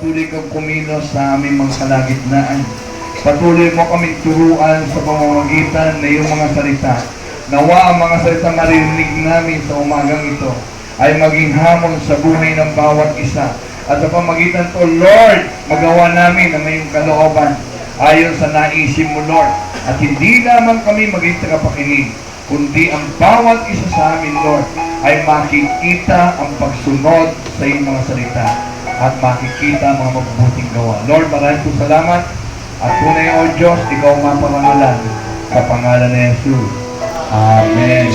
patuloy kang kumilos sa aming mga kalagitnaan. Patuloy mo kaming turuan sa pamamagitan na iyong mga salita. Nawa ang mga salita maririnig namin sa umagang ito ay maging hamon sa buhay ng bawat isa. At sa pamagitan to, Lord, magawa namin ang iyong kalooban ayon sa naisip mo, Lord. At hindi lamang kami maging tagapakinig, kundi ang bawat isa sa amin, Lord, ay makikita ang pagsunod sa iyong mga salita at makikita ang mga mabubuting gawa. Lord, maraming po salamat at tunay, O Diyos, ikaw maparangalan sa pangalan ni Jesus. Amen.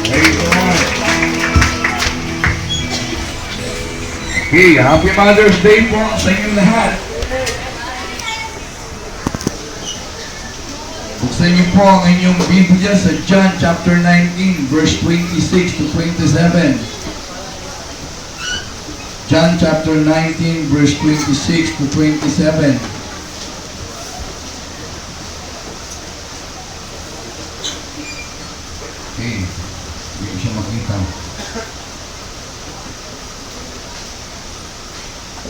Praise the Lord. Okay, Happy Mother's Day po sa inyong lahat. Buksan niyo po ang inyong Biblia sa John chapter 19, verse 26 to 27. John chapter 19, verse 26 to 27. Okay, hindi ko siya makita.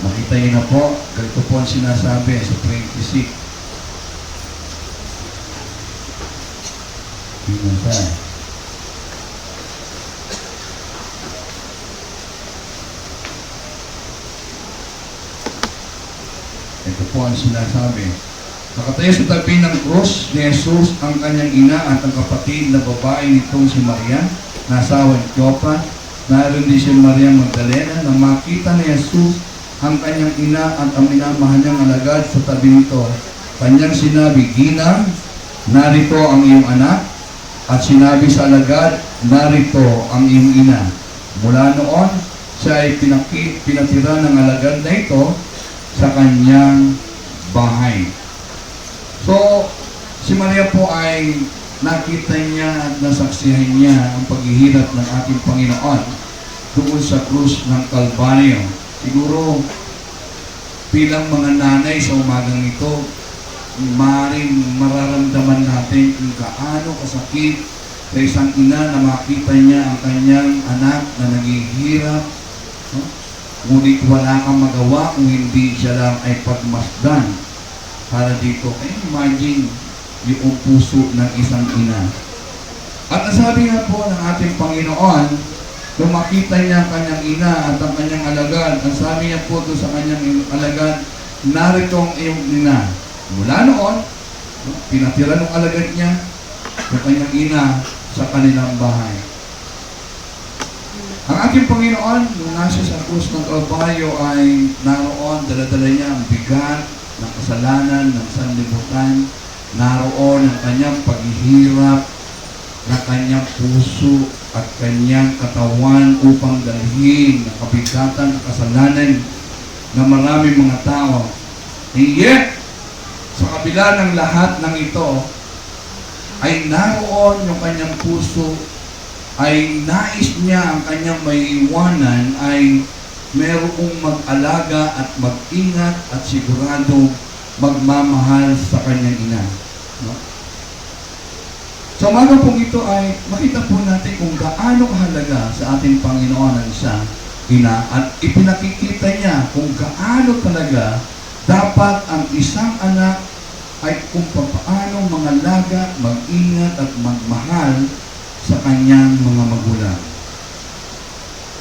Makita niyo na po, ganito po ang sinasabi sa 26. Pinasa. Ito po ang sinasabi. Nakatayo sa tabi ng krus ni Jesus ang kanyang ina at ang kapatid na babae nitong si Maria, na asawa ni Cleopa. Naroon din si Maria Magdalena. Na makita ni Jesus ang kanyang ina at ang minamahal niyang alagad sa tabi nito, kanyang sinabi, Gina, narito ang iyong anak. At sinabi sa alagad, narito ang iyong ina. Mula noon, siya ay pinatira ng alagad na ito sa kanyang bahay. So, si Maria po ay nakita niya at nasaksihan niya ang paghihirap ng ating Panginoon tungkol sa krus ng Kalbaryo. Siguro, bilang mga nanay sa umagang ito, maaaring mararamdaman natin kung gaano kasakit sa isang ina na makita niya ang kanyang anak na naghihirap, no? Ngunit wala kang magawa kung hindi siya lang ay pagmasdan para dito. Imagine yung puso ng isang ina. At nasabi nga po ng ating Panginoon, nung makita niya ang kanyang ina at ang kanyang alagad, ang sabi niya po doon sa kanyang alagad, narito ang iyong ina. Mula noon, pinatira ng alagad niya yung kanyang ina sa kanilang bahay. Ang ating Panginoon, nung nasa sa krus ng Kalbaryo ay naroon, dala-dala niya ang bigat ng kasalanan ng sanlibutan. Naroon ang kanyang paghihirap na kanyang puso at kanyang katawan upang dalhin ang kabigatan ng kasalanan ng maraming mga tao. And yet, sa kabila ng lahat ng ito, ay naroon yung kanyang puso, ay nais niya ang kanyang maiiwanan ay merong mag-alaga at mag-ingat at sigurado magmamahal sa kanyang ina. No? So, umaga pong ito ay makita po natin kung gaano kahalaga sa ating Panginoon ang isa ina at ipinakikita niya kung gaano talaga dapat ang isang anak ay kung paano mangalaga, mag-ingat at magmahal sa kanyang mga magulang.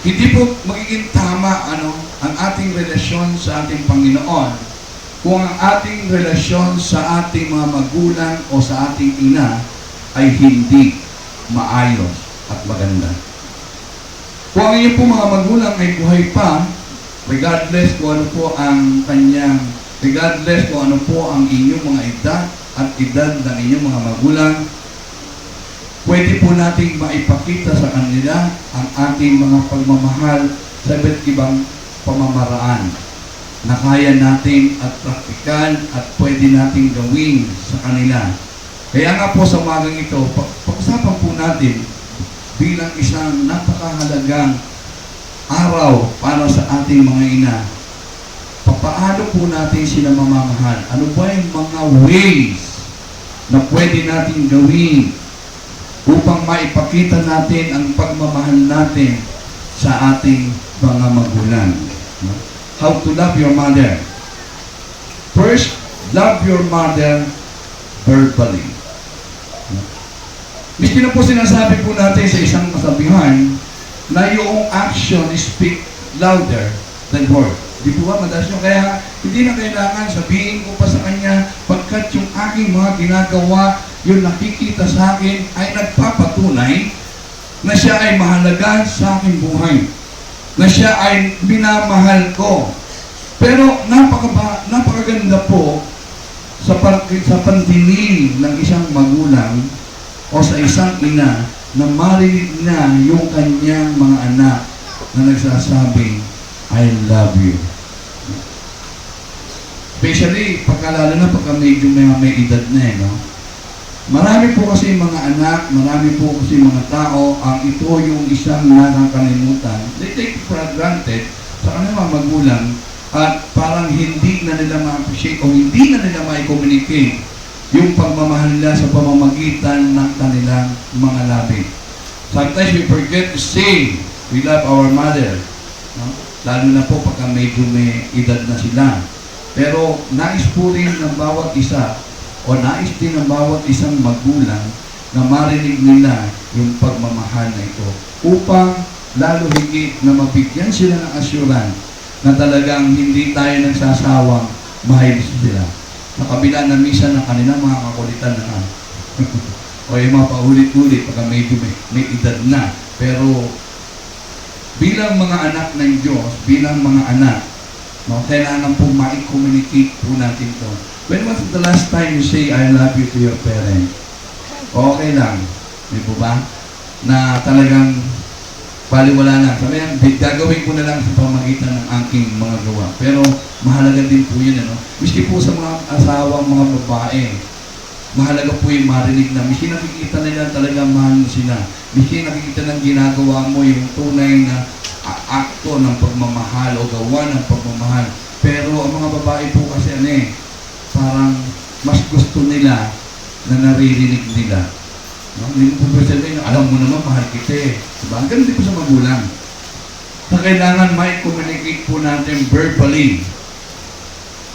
Hindi po magiging tama ang ating relasyon sa ating Panginoon kung ang ating relasyon sa ating mga magulang o sa ating ina ay hindi maayos at maganda. Kung ang inyong po mga magulang ay buhay pa, regardless kung ano po ang kanyang, regardless kung ano po ang inyong mga edad at edad ng inyong mga magulang, pwede po nating maipakita sa kanila ang ating mga pagmamahal sa iba't ibang pamamaraan na kaya natin at praktikal at pwede nating gawin sa kanila. Kaya nga po sa umagang ito, pag-usapan po natin bilang isang napakahalagang araw para sa ating mga ina. Paano po natin sila mamamahal? Ano ba yung mga ways na pwede natin gawin upang maipakita natin ang pagmamahal natin sa ating mga magulang? How to love your mother. First, love your mother verbally. Miski na po sinasabi po natin sa isang kasabihan na yung action speak louder than word. Di po ba madalas nyo? Kaya hindi na kailangan sabihin ko pa sa kanya pagkat yung aking mga ginagawa, yung nakikita sa akin ay nagpapatunay na siya ay mahalaga sa aking buhay. Na siya ay minamahal ko. Pero napakaganda po sa pandinig ng isang magulang o sa isang ina na marinig na yung kanyang mga anak na nagsasabing, I love you. Especially, lalo na pagka medyo may edad na no? Marami po kasi mga anak, marami po kasi mga tao, ang ito yung isang nakakalimutan. They take it for granted sa kanilang magulang at parang hindi na nila ma-appreciate o hindi na nila ma-communicate yung pagmamahal nila sa pamamagitan ng kanilang mga labi. Sometimes we forget to say we love our mother. No? Lalo na po pagka medyo may edad na sila. Pero nais po rin ng bawat isa o nais din ng bawat isang magulang na marinig nila yung pagmamahal na ito upang lalo higit na mabigyan sila ng assurance na talagang hindi tayo nagsasawang mahal sila. Sa kabila na misa ng kanilang mga kakulitan na o yung mga paulit-ulit pagka medyo may edad na. Pero bilang mga anak ng Diyos, bilang mga anak, no, kailangan po ma-communicate po natin ito. When was the last time you say, I love you to your parents? Okay lang. Di po ba? Na talagang baliwala na. Sabi yan, gagawin ko na lang sa pamagitan ng aking mga gawa. Pero mahalaga din po yun, ano? Miski po sa mga asawang mga babae, mahalaga po yung marinig na miski nakikita nila talagang mahal mo sila. Miski nakikita ng ginagawa mo yung tunay na akto ng pagmamahal o gawa ng pagmamahal. Pero ang mga babae po kasi parang mas gusto nila na naririnig nila. No? Hindi mo po sabihin, alam mo naman, mahal kita eh. Diba? Ang ganun din po sa magulang. Na kailangan may communicate po natin verbally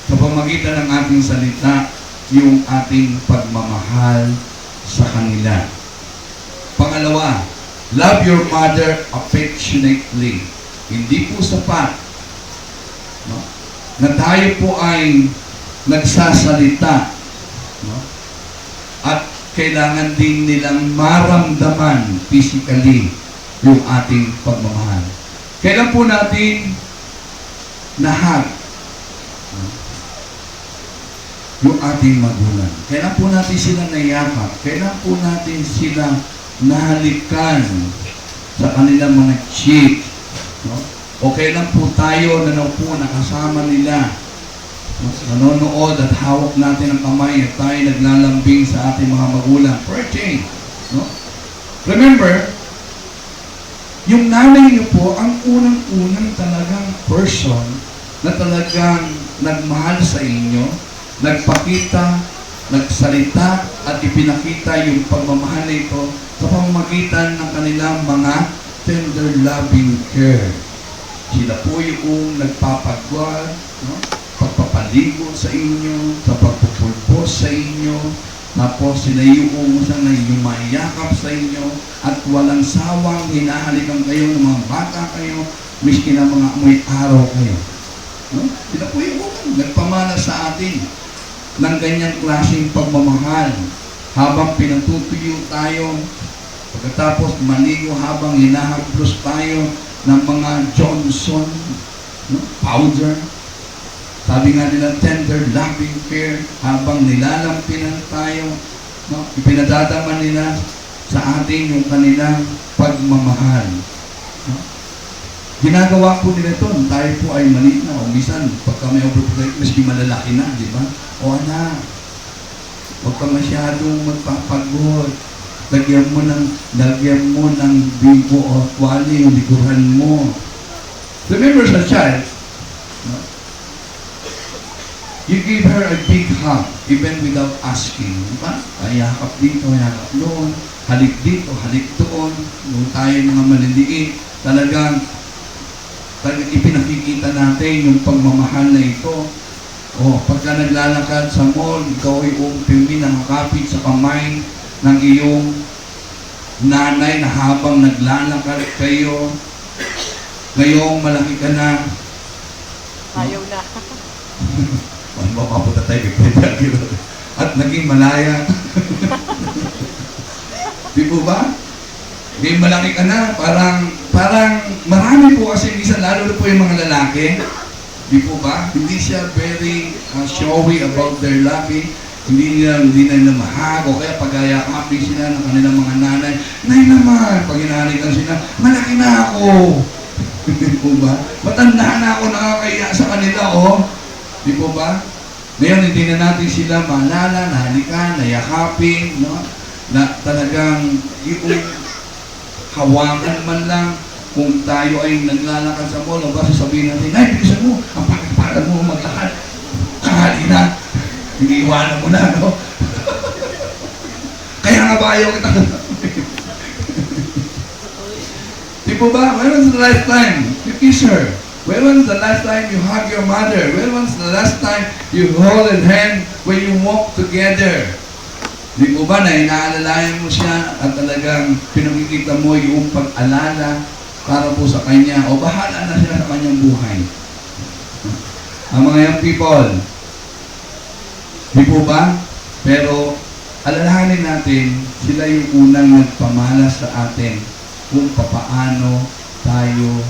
sa pamagitan ng ating salita yung ating pagmamahal sa kanila. Pangalawa, love your mother affectionately. Hindi po sapat, no, na tayo po ay nagsasalita, no, at kailangan din nilang maramdaman physically yung ating pagmamahal. Kailan po natin nahag yung ating magulang? Kailan po natin sila nayakap? Kailan po natin sila nahalikan sa kanilang mga cheek? No? O kailan po tayo nakasama nila, nanonood at hawak natin ang kamay at tayo naglalambing sa ating mga magulang for a change. No? Remember, yung nanay niyo po ang unang-unang talagang person na talagang nagmahal sa inyo, nagpakita, nagsalita at ipinakita yung pagmamahal na ito sa pamamagitan ng kanilang mga tender loving care. Sila po yung nagpapagwal, no? Pagpapaligo sa inyo, sa pagpupulpos sa inyo, tapos sila yung yumayakap sa inyo at walang sawang hinahalikan kayo ng mga bata kayo, miski na mga may araw kayo. No? Sila po yung nagpamana sa atin ng ganyang klaseng pagmamahal habang pinatutuyo tayo, pagkatapos maligo habang hinahaplos tayo ng mga Johnson, no, powder. Sabi nga nila, tender loving care habang nilalampinan tayo, no, ipinadadaman nila sa atin yung kanilang pagmamahal. No? Ginagawa po nila ito, tayo po ay maliit na, o minsan, pagka may overprotect, maski malalaki na, di ba? O anak, huwag ka masyadong magpapagod. Lagyan mo ng bigo o tuwali yung likuran mo. Remember sa child, no? You give her a big hug, even without asking. Diba? Yakap dito, yakap doon, halik dito, halik doon. Nung tayo mga maliliit, talagang ipinakikita natin yung pagmamahal na ito. Pagka naglalakad sa mall, ikaw ay umpimi nakakapit sa kamay ng iyong nanay na habang naglalakad kayo, ngayong malaki ka na, Ayaw na. ano ba mapunta tayo kay at naging malaya. Di po ba? Ngayong malaki ka na, parang marami po kasi minsan, lalo na po yung mga lalaki, di po ba? Hindi siya very showy about their laki. Hindi na mahag o kaya pag-ayakapin sila ng kanilang mga nanay. Nay naman, pag hinahalikan sila, malaki na ako. Di po ba? Matanda na ako, nakakaya sa kanila, Di po ba? Ngayon, hindi na natin sila maalala, nahalikan, nayakapin, no? Na talagang yung hawakan man lang kung tayo ay naglalakad sa mall, o ba sasabihin natin, ay, bilisan mo, ang pakipagad mo maglakad. Kahali na. Iniiwanan mo na, no? Kaya nga ba ayaw kita? Di po ba? When was the last time you kiss her? When was the last time you hug your mother? When was the last time you hold her hand when you walk together? Di po ba na inaalalayan mo siya at talagang pinakikita mo yung pag-alala para po sa kanya o bahala na siya sa kanyang buhay? Ang mga young people, di po ba? Pero alalahanin natin, sila yung unang nagpamalas sa atin kung papaano tayo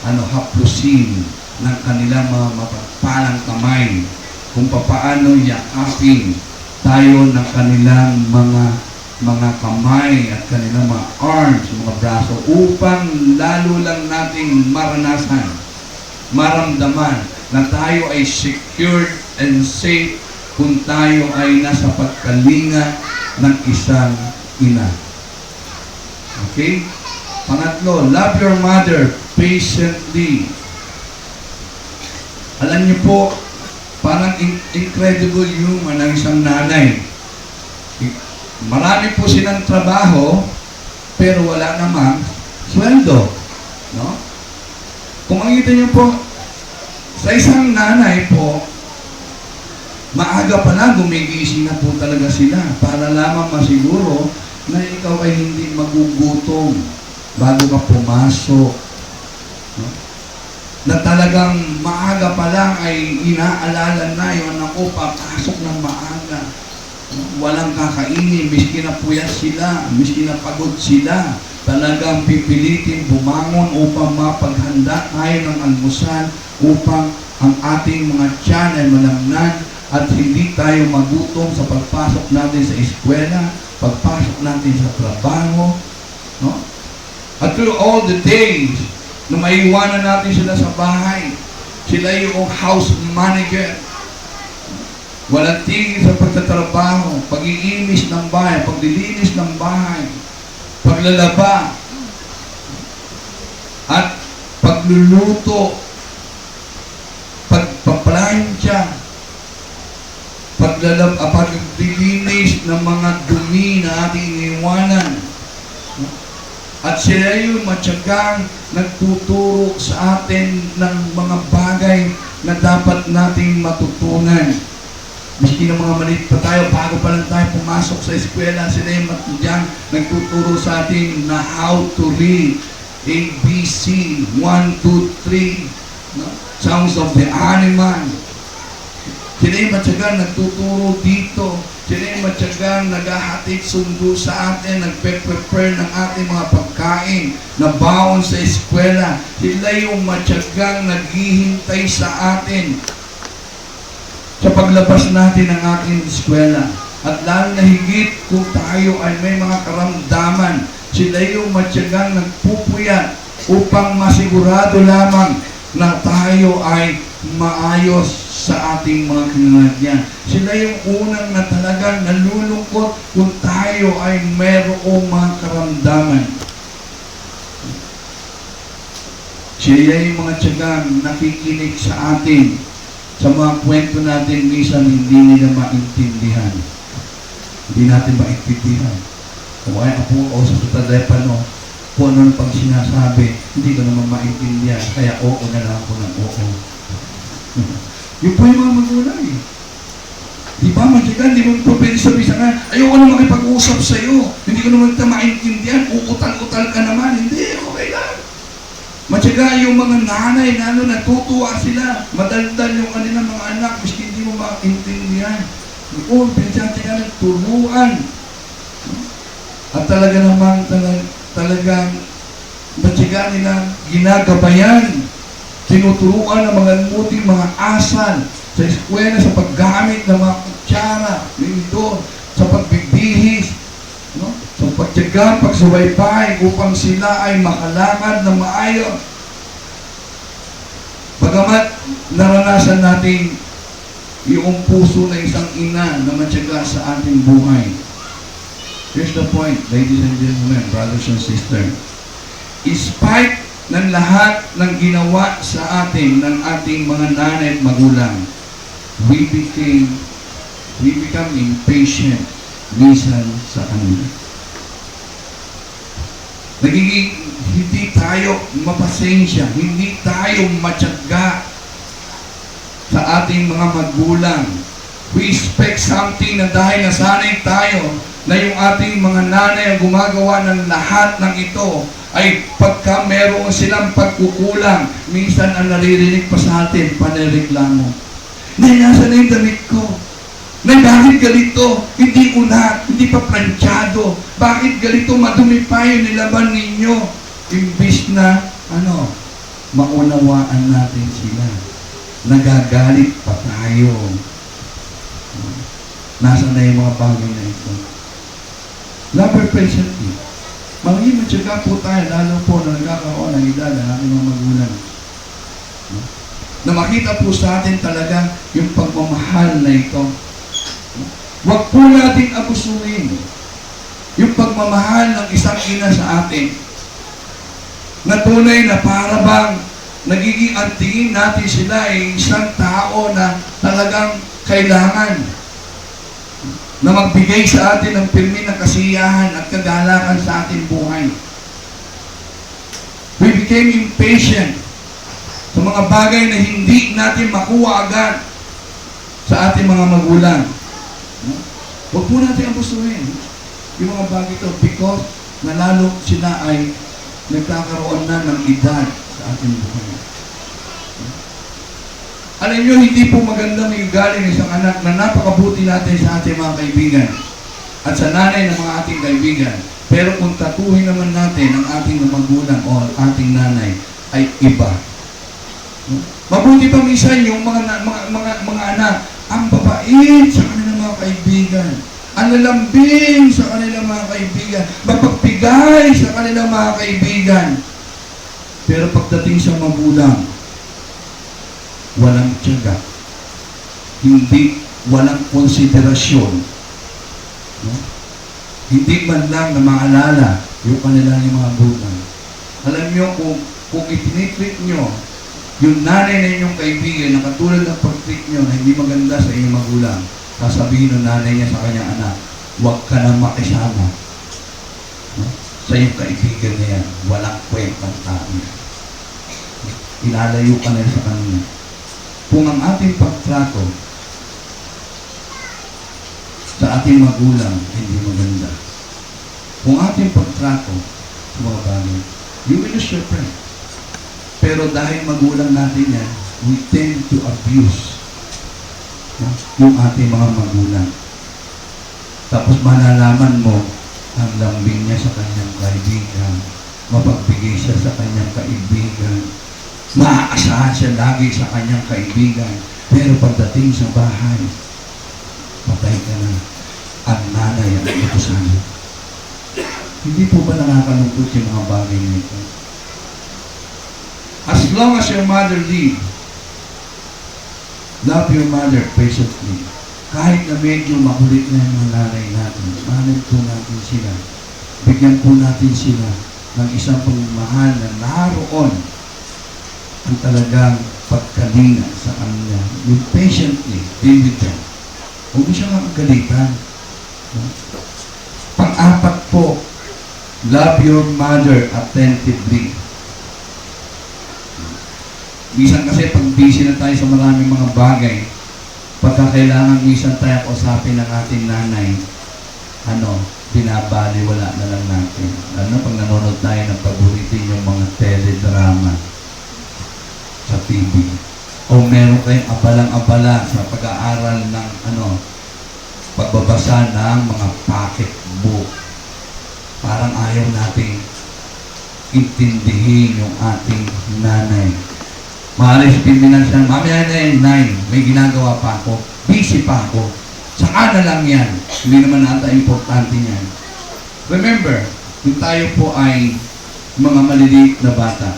haplusin ng kanilang mga mapagpalang kamay, kung papaano yakapin tayo ng kanilang mga kamay at kanilang mga arms, mga braso, upang lalo lang nating maranasan, maramdaman na tayo ay secured and safe kung tayo ay nasa pagkalinga ng isang ina. Okay? Pangatlo, love your mother patiently. Alam niyo po, parang incredible human ang isang nanay. Marami po silang trabaho, pero wala namang sweldo. No? Kung makikita niyo po, sa isang nanay po, maaga pa lang gumigising na po talaga sila para lamang masiguro na ikaw ay hindi magugutom bago ka pumasok. No? Na talagang maaga pa lang ay inaalala na yung anak ko, papasok ng maaga. Walang kakainin, miski na puyat sila, miski na pagod sila. Talagang pipilitin bumangon upang mapaghanda tayo ng almusal, upang ang ating mga tiyan ay malamnan at hindi tayo magutom sa pagpasok natin sa eskwela, pagpasok natin sa trabaho. No? At through all the days, na maiwanan natin sila sa bahay. Sila yung house manager. Walang tigil sa pagtatrabaho, pag-iinis ng bahay, paglilinis ng bahay, paglalaba, at pagluluto, pagpaplansya, paglilinis ng mga dumi na ating iniwanan. At sila yung matyagang nagtuturo sa atin ng mga bagay na dapat nating matutunan. Miski ng mga maliit pa tayo, bago pa lang tayo pumasok sa eskwela, sila yung matyagang nagtuturo sa atin na how to read ABC, 1, 2, 3, no? Sounds of the animal. Sila yung matyagang nagtuturo dito. Sila yung matyagang naghahatid sundo sa atin, nagpe-prepare ng ating mga pagkain na baon sa eskwela. Sila yung matyagang naghihintay sa atin sa paglabas natin ng ating eskwela. At lalo na higit kung tayo ay may mga karamdaman, sila yung matyagang nagpupuyat upang masigurado lamang na tayo ay maayos sa ating mga kinalagyan. Sila yung unang na talagang nalulungkot kung tayo ay mayroong mga karamdaman. Sila yung mga tiyagang nakikinig sa atin sa mga kwento natin, minsan hindi nila maintindihan. Hindi natin maintindihan. Kung ay ako o sa talepano, kung ano pang sinasabi, hindi ko naman maintindihan. Kaya oo na lang ako ng oo. Yung po yung mga magulang eh. Di ba, matyaga, di mo po pwede sabihin sa kanya, ayoko na makipag-usap sa'yo. Hindi ko naman kita maintindihan, uutal-utal ka naman. Hindi, okay lang. Matyaga yung mga nanay na natutuwa sila. Madaldal yung kanilang mga anak, miski hindi mo maintindihan. Oo, pinagtsatsaga ng turuan. At talaga naman, talagang matyaga nila ginagabayan. Tinuturuan ng mga muting mga asal sa eskwela, sa paggamit ng mga kutsara, nito, sa pagbibihis, no? Sa pagtyaga, pagsubaybay, upang sila ay makalakad na maayos. Bagamat naranasan natin yung puso ng isang ina na matyaga sa ating buhay. Here's the point, ladies and gentlemen, brothers and sisters. Despite ng lahat ng ginawa sa atin ng ating mga nanay at magulang, we become impatient minsan sa kanila. Nagiging hindi tayo mapasensya, hindi tayo matyaga sa ating mga magulang. We expect something na dahil nasanay tayo na yung ating mga nanay ang gumagawa ng lahat ng ito, ay pagka meron silang pagkukulang, minsan ang naririnig pa sa atin, panireklamo. Nay, nasa na yung damit ko? Nay, bakit ganito? Hindi unat, hindi pa planchado. Bakit ganito? Madumi pa yung nilaban ninyo. Imbis na, maunawaan natin sila. Nagagalit pa tayo. Nasa na yung mga bagay na ito? Lover patiently. Maging matyaga po tayo, lalo po na nagkakaroon ng edad ng ating mga magulang. Na makita po sa atin talaga yung pagmamahal na ito. Huwag po natin abusuin yung pagmamahal ng isang ina sa atin. Na tunay na para bang nagiging antingin natin sila ay isang tao na talagang kailangan na magbigay sa atin ng pirmi ng kasiyahan at kagalakan sa ating buhay. We became impatient sa mga bagay na hindi natin makuha agad sa ating mga magulang. Huwag po natin abusuhin yung mga bagay ito because nalalo sila ay nagkakaroon na ng edad sa ating buhay. Alam nyo, hindi po maganda may ugali ng isang anak na napakabuti natin sa ating mga kaibigan at sa nanay ng mga ating kaibigan. Pero kung tatuhin naman natin ang ating magulang o ating nanay ay iba. Mabuti pa minsan yung mga anak ang babait sa kanilang mga kaibigan, ang lalambing sa kanilang mga kaibigan, mapagbigay sa kanilang mga kaibigan. Pero pagdating sa magulang, walang tiyaga, walang konsiderasyon, no? Hindi man lang na maalala yung kanilang mga bulan. Alam nyo, kung itinitreat nyo yung nanay na inyong kaibigan na katulad ng pag-treat nyo na hindi maganda sa inyong magulang, sasabihin ng nanay niya sa kanyang anak, huwag ka na makisama, no? Sa iyong kaibigan na yan, walang kwentang tao. Ilalayo ka na sa kanila. Kung ang ating pagtrato sa ating magulang hindi maganda, kung ating pagtrato sa mga bagay, you will lose your friend. Pero dahil magulang natin yan, we tend to abuse yung ating mga magulang. Tapos malalaman mo ang lambing niya sa kanyang kaibigan, mapagbigay siya sa kanyang kaibigan, maaasahan siya lagi sa kanyang kaibigan. Pero pagdating sa bahay, patay ka na. Ang nanay ang utusan. Hindi po ba nakakalungkot yung mga bagay nito? As long as your mother live, love your mother patiently. Kahit na medyo makulit na yung mga nanay natin, mahalin po natin sila. Bigyan po natin sila ng isang pagmamahal na naroon ang talagang pagkalinga sa kanila. You patiently deal with them. Huwag mo siya makagalitan. Pang-apat po, love your mother attentively. Minsan kasi pag busy na tayo sa maraming mga bagay, pagka kailangan minsan tayo kausapin ng ating nanay, binabaliwala na lang natin. Pag nanonood tayo ng paborito yung mga teledrama sa TV. O meron kayong abalang-abala sa pag-aaral ng pagbabasa ng mga pocketbook. Parang ayaw nating intindihin yung ating nanay. Maaari sabihin na siya, Mami, may ginagawa pa ako. Busy pa ako. Saka na lang yan. Hindi naman ata importante yan. Remember, kung tayo po ay mga maliliit na bata,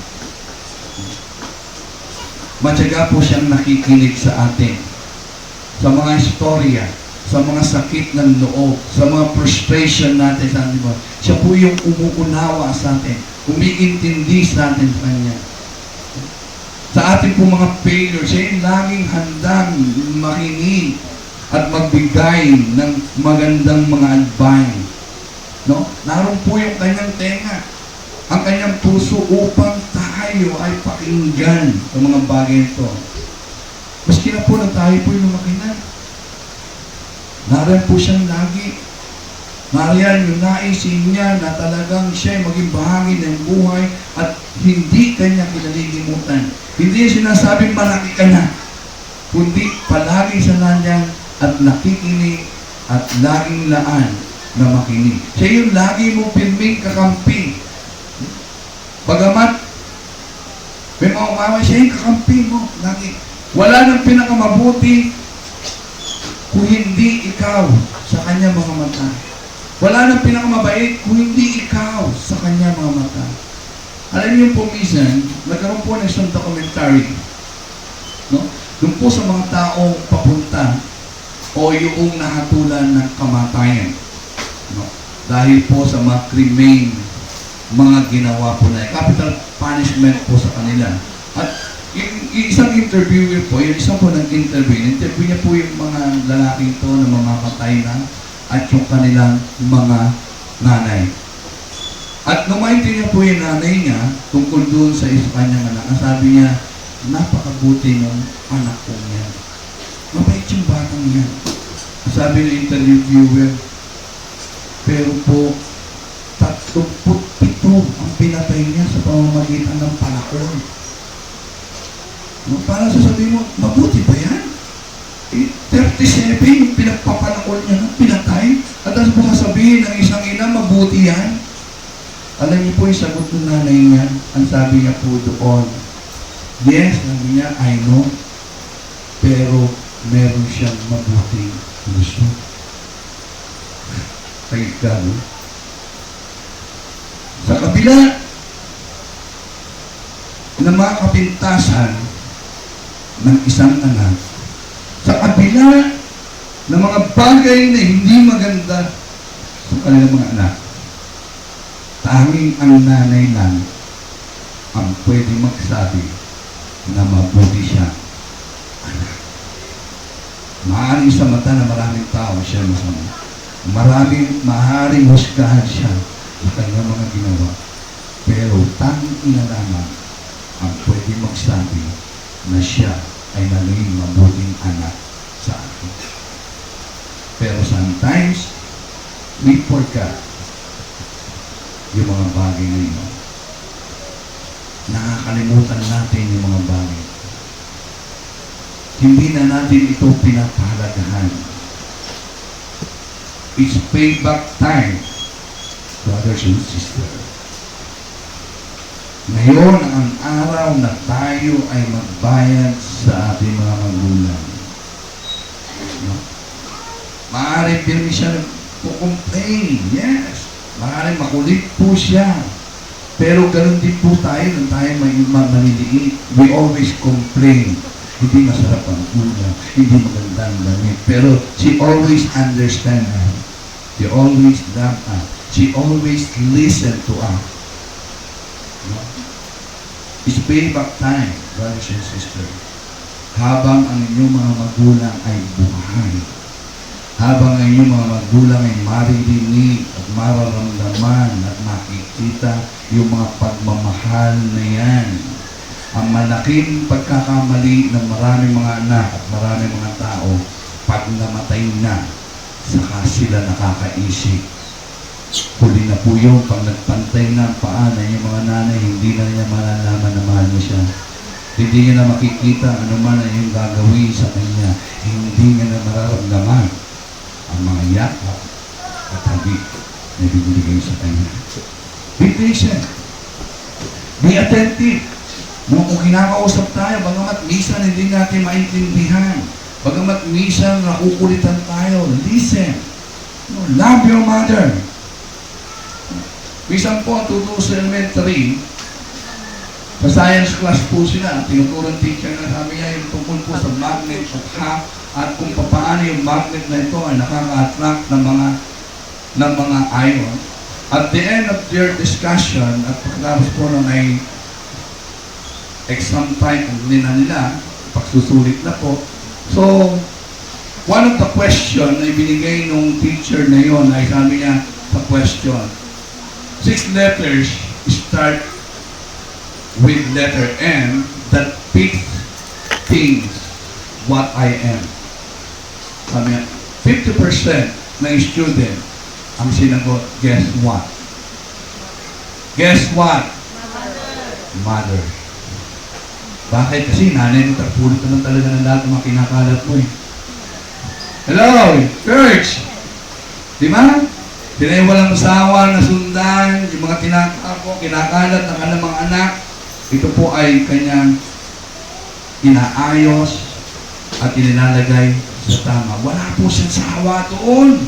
matyaga po siyang nakikinig sa atin. Sa mga istorya, sa mga sakit ng loob, sa mga frustration natin sa atin. Siya po yung umuunawa sa atin, umiintindi sa atin sa Kanya. Sa ating po mga failure, siya yung laging handang makinig at magbigay ng magandang mga advice. No? Naroon po yung kanyang tenga, ang kanyang puso upang tayo ay pakinggan sa mga bagay ito. Maski na po na tayo po yung lumaki na. Naroon po siyang lagi. Nariyan yung naisin niya na talagang siya ay maging bahagi ng buhay at hindi kanya kinalilimutan. Hindi niya sinasabing malaki ka na, kundi palagi sa nandyan at nakikinig at laging laan na makinig. Siya yung lagi mo pirming kakampi. Bagamat may mga umaway, siya yung kakampi mo. Lagi. Wala nang pinakamabuti kung hindi ikaw sa kanya mga mata. Wala nang pinakamabait kung hindi ikaw sa kanya mga mata. Alam niyo po minsan, nagkaroon po ng isang documentary. No? Doon po sa mga taong papunta o yung nahatulan ng kamatayan. No? Dahil po sa mga krimen, mga ginawa po na capital punishment po sa kanila. At yung isang interviewer po, yung isang po nag-interview niya po yung mga lalaki ito na mamamatay na at yung kanilang mga nanay. At nung maintindihan po yung nanay niya tungkol doon sa isa kanyang anak, ang sabi niya, napakabuti ng anak ko niya. Mabait yung batang niya. Ang sabi ng interviewer, pero po, 37 ang pinatay niya sa pamamagitan ng panahon. No, para sasabihin mo, mabuti ba yan? 37 yung pinagpapanakol niya na pinatay. At tapos po sasabihin ng isang ina, mabuti yan. Alam niyo po yung sagot ng nanay niya. Ang sabi niya po doon, yes, sabi niya, I know. Pero meron siyang mabuting puso. Kaya ka, no? Sa kabila ng mga kapintasan ng isang anak, sa kabila ng mga bagay na hindi maganda sa kanilang mga anak, tanging ang nanay lang ang pwede magsabi na mabuti siya anak. Maaaring sa mata na maraming tao siya masama. Maaaring husgahan siya sa kanyang mga ginawa. Pero tanging ina lamang ang pwede magsabi na siya ay naging mabuting anak sa akin. Pero sometimes, we forget yung mga bagay na yun. Nakakalimutan natin yung mga bagay. Hindi na natin ito pinapahalagahan. It's payback time, brothers and sisters. Ngayon ang araw na tayo ay magbayad sa ating mga magulang. No? Maaaring pirmi siya nagpo-complain. Yes. Maaaring makulit po siya. Pero ganun din po tayo nung tayo may maliliit. We always complain. Hindi masarap ang ulam. Hindi magandang damit. Pero she always understands us. She always love us. She always listen to us. No? It's payback time, brothers and sisters. Habang ang inyong mga magulang ay buhay, habang ang inyong mga magulang ay maririnig at mararamdaman at makikita yung mga pagmamahal na yan, ang malaking pagkakamali ng maraming mga anak at maraming mga tao, pag namatay na, saka sila nakakaisip. Huli na po yung pag nagpantay na ang paa na yung mga nanay, hindi na niya malalaman na mahal mo siya. Hindi niya na makikita ano man na yung gagawin sa kanya. Hindi niya na mararamdaman ang mga yakap at habit na binibigay sa kanya. Be patient. Be attentive. No, kung kinakausap tayo, bagamat minsan hindi natin maintindihan, bagamat minsan nakukulitan tayo, listen. No, love your mother. Minsan po, tuturo sa elementary, sa science class po sila, tinuturong teacher na sabi niya yung tungkol po sa magnet of half at kung paano yung magnet na ito ay nakaka-attract ng mga ion. At the end of their discussion, at pagkatapos po nung ay exam time kung nila, pagsusulit na po. So, one of the question na ibinigay nung teacher na yon ay sabi niya sa question, 6 letters start with letter M that fits things what I am. Sabi niya, 50% ng student ang sinagot, guess what? Guess what? Mother. Bakit? Kasi nanay mo, pulot naman talaga ng lahat ng mga kinakalat mo eh. Hello, church! Di ba? Sila yung walang asawa na sundan, yung mga kinakalat ng kanilang mga anak, ito po ay kanyang inaayos at inilalagay sa tama. Wala po siyang sawa doon.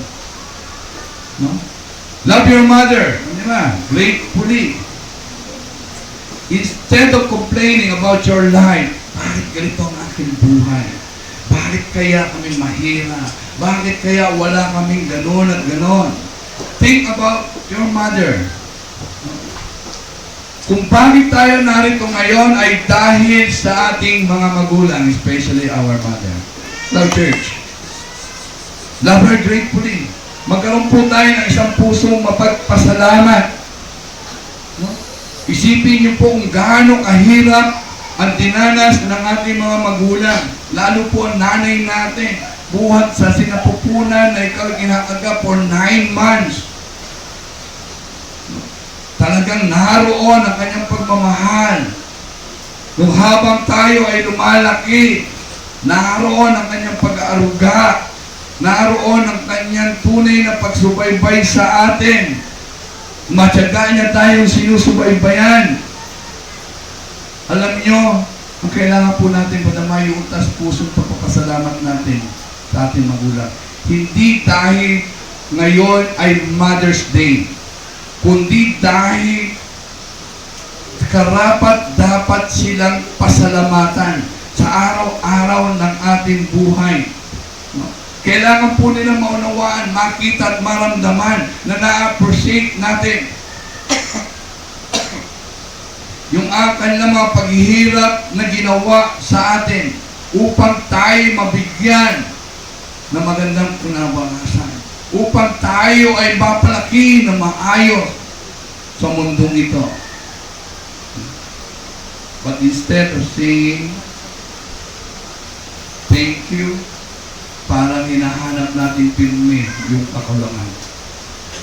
No? Love your mother. Di ba? Gratefully. Instead of complaining about your life, bakit ganito ang aking buhay? Bakit kaya kami mahirap? Bakit kaya wala kaming ganon at ganon? Think about your mother. Kung bakit tayo narito ngayon ay dahil sa ating mga magulang, especially our mother. Love church. Love her gratefully. Magkaroon po tayo ng isang pusong mapagpasalamat. No? Isipin niyo po kung gaano kahirap ang dinanas ng ating mga magulang. Lalo po ang nanay natin. Buhat sa sinapupunan na ikaw kinakaga for 9 months. Talagang naroon ang kanyang pagmamahal. Nung habang tayo ay lumalaki, naroon ang kanyang pag-aaruga. Naroon ang kanyang tunay na pagsubaybay sa atin. Matyaga niya tayong sinusubaybayan. Alam nyo, ang kailangan po natin madama yung utas pusong pagpapasalamat natin sa ating magulang. Hindi dahil ngayon ay Mother's Day, kundi dahil karapat dapat silang pasalamatan sa araw-araw ng ating buhay. Kailangan po nila maunawaan, makita at maramdaman na na-appreciate natin yung kanilang mga paghihirap na ginawa sa atin upang tayo mabigyan ng magandang kinabukasan. Upang tayo ay mapalaki na maayos sa mundong ito. But instead of saying thank you, parang hinahanap natin pirmi yung kakulangan.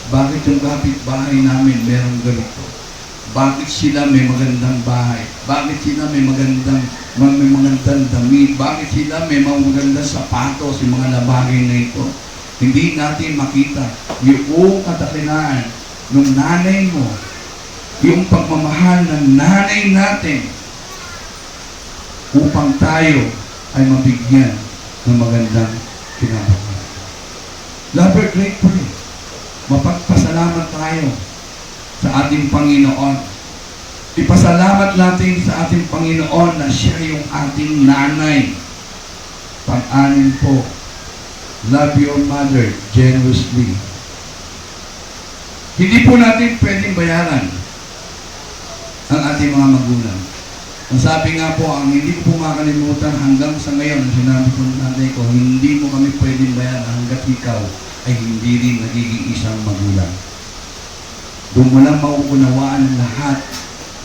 Bakit yung kapitbahay namin merong ganito? Bakit sila may magandang bahay? Bakit sila may magandang damit? Bakit sila may magandang sapatos, yung mga labagay na ito? Hindi natin makita yung kadakilaan ng nanay mo, yung pagmamahal ng nanay natin upang tayo ay mabigyan ng magandang kinabukasan. Love her gratefully. Mapagpasalamat tayo sa ating Panginoon. Ipasalamat natin sa ating Panginoon na siya yung ating nanay. Pang-anim po, love your mother generously. Hindi po natin pwedeng bayaran ang ating mga magulang. Ang sabi nga po, ang hindi ko po makalimutan hanggang sa ngayon, sinabi ko ng nanay ko, hindi mo kami pwedeng bayaran hanggat ikaw ay hindi rin nagiging isang magulang. Doon mo lang mauunawaan lahat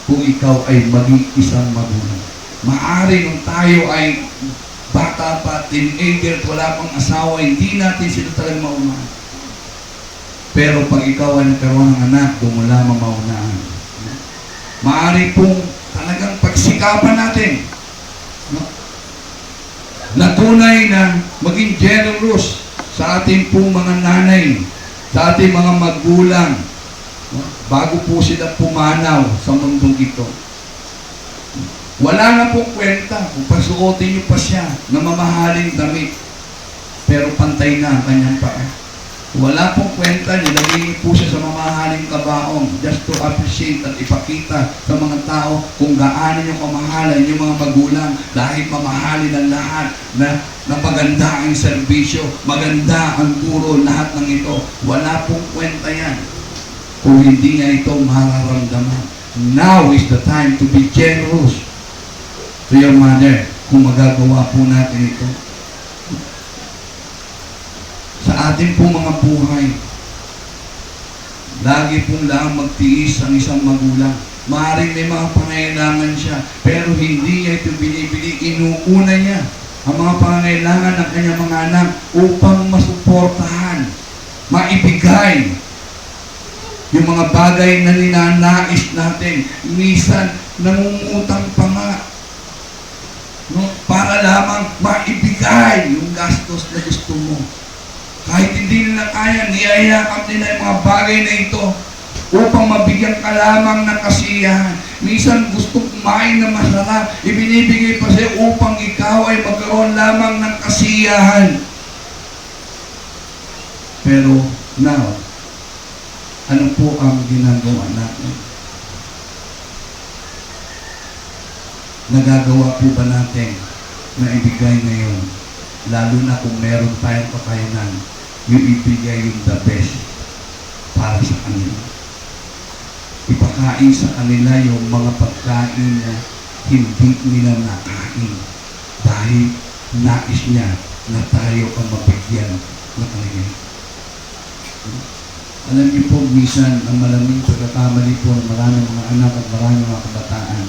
kung ikaw ay maging isang magulang. Maari nung tayo ay bata pa, teenager, wala pang asawa, hindi natin sila talagang maunahan. Pero pag ikaw ay nagkaroon ng anak, doon mo lamang maunahan. Maari pong talagang pagsikapan natin, no? Na tunay na maging generous sa ating pong mga nanay, sa ating mga magulang, no? Bago po sila pumanaw sa mundong ito. Wala na pong kwenta kung pasuotin niyo pa siya na mamahaling damit, pero pantay na ang kanyang paa. Wala pong kwenta, nilagay niyo po siya sa mamahaling kabaong just to appreciate at ipakita sa mga tao kung gaano niyo kamahalan yung mga magulang dahil mamahalin ang lahat na maganda ang serbisyo, maganda ang puro, lahat ng ito. Wala pong kwenta yan kung hindi niya ito mararamdaman. Now is the time to be generous to your mother kung magagawa po natin ito. Sa ating pong mga buhay, lagi pong lang magtiis ang isang magulang. Maaaring may mga pangailangan siya, pero hindi niya ito binibili. Inuuna niya ang mga pangailangan ng kanyang mga anak upang masuportahan, maibigay yung mga bagay na ninanais natin. Minsan, nangungutang pa nga, no? Para lamang maibigay yung gastos na gusto mo. Kahit hindi nila kaya, niyayakap nila yung mga bagay na ito upang mabigyan ka lamang ng kasiyahan. Minsan gusto kumain na masarap, ibinibigay pa sa'yo upang ikaw ay magkaroon lamang ng kasiyahan. Pero now, ano po ang ginagawa natin? Nagagawa po ba natin na ibigay ngayon? Lalo na kung meron tayong kakayanan, yung ibigay yung the best para sa kanila. Ipakain sa kanila yung mga pagkain na hindi nila nakain dahil nais niya na tayo ang mabigyan na kanila. Alam niyo po, minsan ang malaming pagkakamali po ng maraming mga anak at maraming mga kabataan,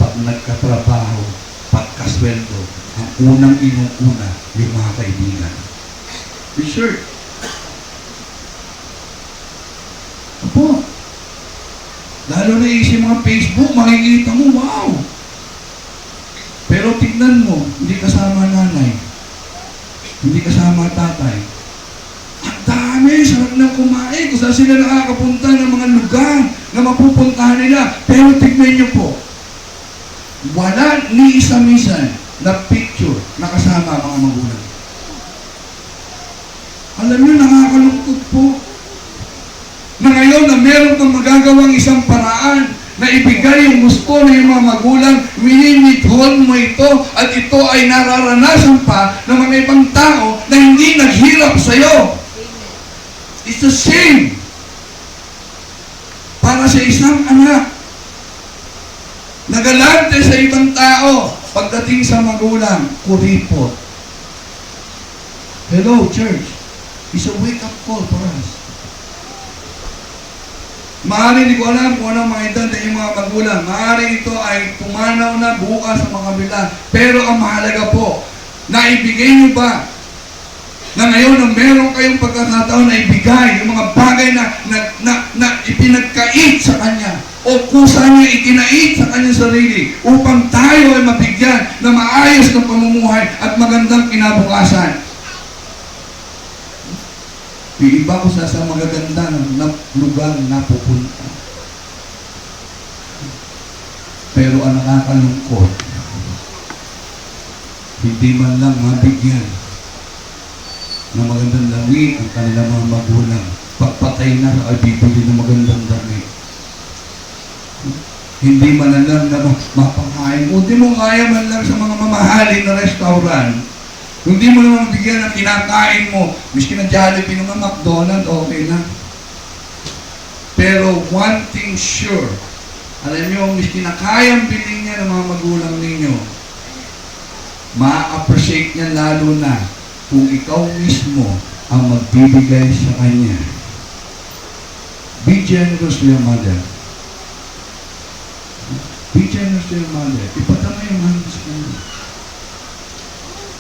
pag nagkatrabaho, pagkasweldo, ang unang inuuna yung mga kaibigan. Research. Opo. Lalo na yung mga Facebook, makikita mo, wow! Pero tignan mo, hindi kasama nanay, hindi kasama tatay. Ang dami, sarap na kumain, kung saan sila nakakapunta ng mga lugar na mapupuntahan nila. Pero tignan niyo po, wala ni isa-misan na picture na kasama mga magulang. Alam niyo, nakakalungkot po na ngayon na meron kang magagawang isang paraan na ibigay yung gusto ng mga magulang, minimithon mo ito at ito ay nararanasan pa ng mga ibang tao na hindi naghirap sa'yo. It's a shame para sa isang anak. Nagalante sa ibang tao, pagdating sa magulang, kuripot. Hello, church. It's a wake-up call for us. Maaaring hindi ko alam kung anong mga edad na yung mga magulang. Maaaring ito ay pumanaw na bukas sa mga kabila. Pero ang mahalaga po, naibigay niyo ba na ngayon na meron kayong pagkakataon na ibigay yung mga bagay na ipinagkait sa Kanya o kusa niya ikinait sa Kanyang sarili upang tayo ay mabigyan na maayos ng pamumuhay at magandang kinabukasan. Yung iba ko sa magaganda na lugar na pupunta. Pero ang nakakalungkot, hindi man lang mabigyan na magandang damit ang kanilang mga magulang. Pagpatay na ay bibili ng magandang damit. Hindi man lang na mapakain. O di mo kaya man lang sa mga mamahalin na restaurant. Hindi mo naman bigyan ng kinakain mo. Miski na Jollibee naman, McDonald's, okay na. Pero one thing sure, alam niyo, miski na kayang bilhin niya ng mga magulang ninyo, ma-appreciate niya lalo na kung ikaw mismo ang magbibigay sa kanya. Be generous to your mother. Be generous to your mother. Ipadama yung mahal mo sa kanya.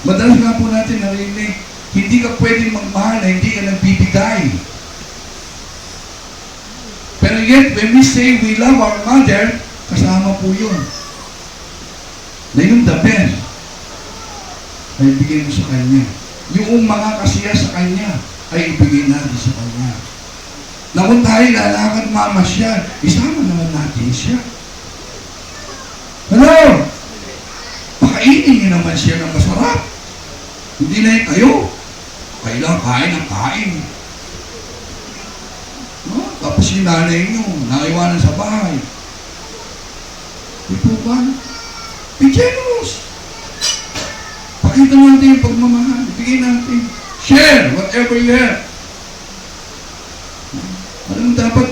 Madalas nga po natin narinig, hindi ka pwedeng magmahal na hindi ka nagbibigay. Pero yet, when we say we love our mother, kasama po yun. Na yung the best, ay ibigay mo sa kanya. Yung mga kasiya sa kanya, ay ibigay natin sa kanya. Na kung tayo lalakad mamasyal, isama naman natin siya. Hello? Pakainin niyo naman siya ng masarap. Hindi na yung kayo. Kailang kain ng kain. No? Tapos yung nanay niyo, naiwanan sa bahay. Di po ba? Be generous. Pakita natin yung pagmamahal. Bigay natin. Share whatever you have. Alam mo, dapat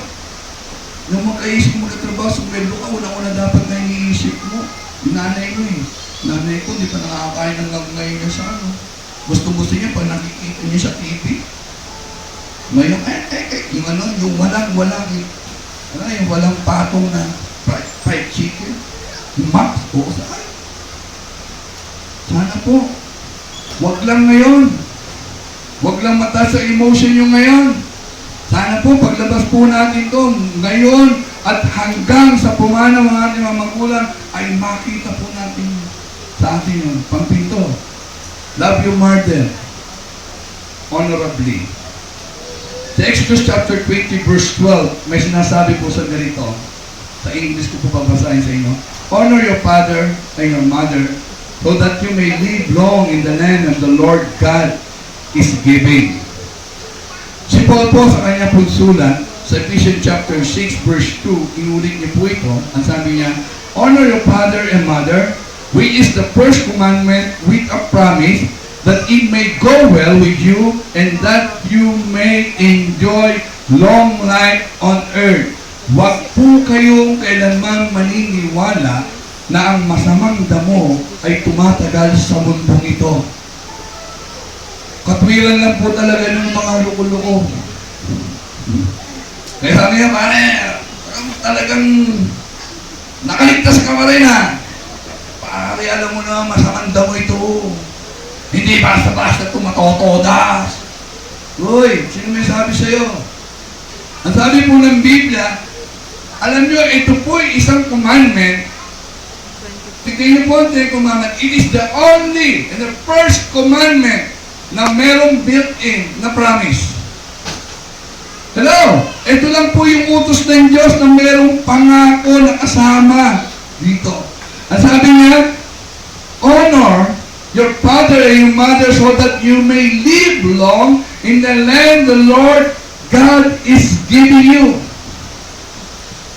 nung makaisip mo magkatrabaho sa kwento ka, una-una dapat na iniisip mo. Yung nanay mo eh. Nanay ko, di pa nakakain ng ngayon niya sa ano. Gusto niya pag nakikita niya sa TV. Ngayon, yung ano, yung walang patong na fried chicken. Yung Max, oo saan? Sana po. Wag lang ngayon. Wag lang mataas sa emotion yung ngayon. Sana po, paglabas po natin ito, ngayon at hanggang sa pumanaw ng ating mga magulang, ay makita po natin sa atin yun. Pampinto. Love your mother honorably. Sa Exodus chapter 20 verse 12, may sinasabi po sa ganito. Sa English ko po babasahin sa inyo. Honor your father and your mother so that you may live long in the land of the Lord God is giving. Si Paul po sa kanya pong sulat, sa Ephesians chapter 6 verse 2, inulit niya po ito. Ang sabi niya, honor your father and mother, which is the first commandment with a promise that it may go well with you and that you may enjoy long life on earth. Huwag po kayong kailanman maniniwala na ang masamang damo ay tumatagal sa mundong ito. Katwiran lang po talaga ng mga luko-luko. Kaya sabi niya, pare, talagang nakaligtas ka pa rin ha. Pare, alam mo na, masamang damo ito. Hindi basta-basta tumatotodas. Uy, sino may sabi sa'yo? Ang sabi po ng Biblia, alam niyo, ito po ay isang commandment. Tignan niyo po ang commandment. It is the only and the first commandment na merong built-in na promise. Hello? Ito lang po yung utos ng Diyos na merong pangako na kasama dito. Ang sabi niya, honor your father and your mother so that you may live long in the land the Lord God is giving you.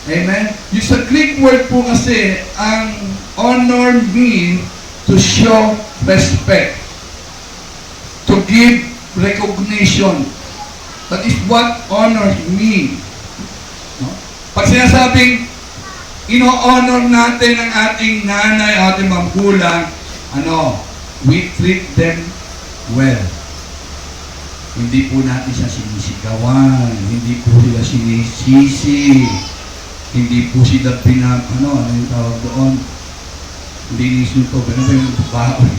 Amen? Yung sa Greek word po kasi, ang honor means to show respect. To give recognition. That is what honor means. No? Pag sinasabing, ino-honor natin ang ating nanay, ating magulang, we treat them well. Hindi po natin siya sinisigawan, hindi po sila sinisisi, hindi po sila ano yung tawag doon? Hindi nisunto, pero yung baon.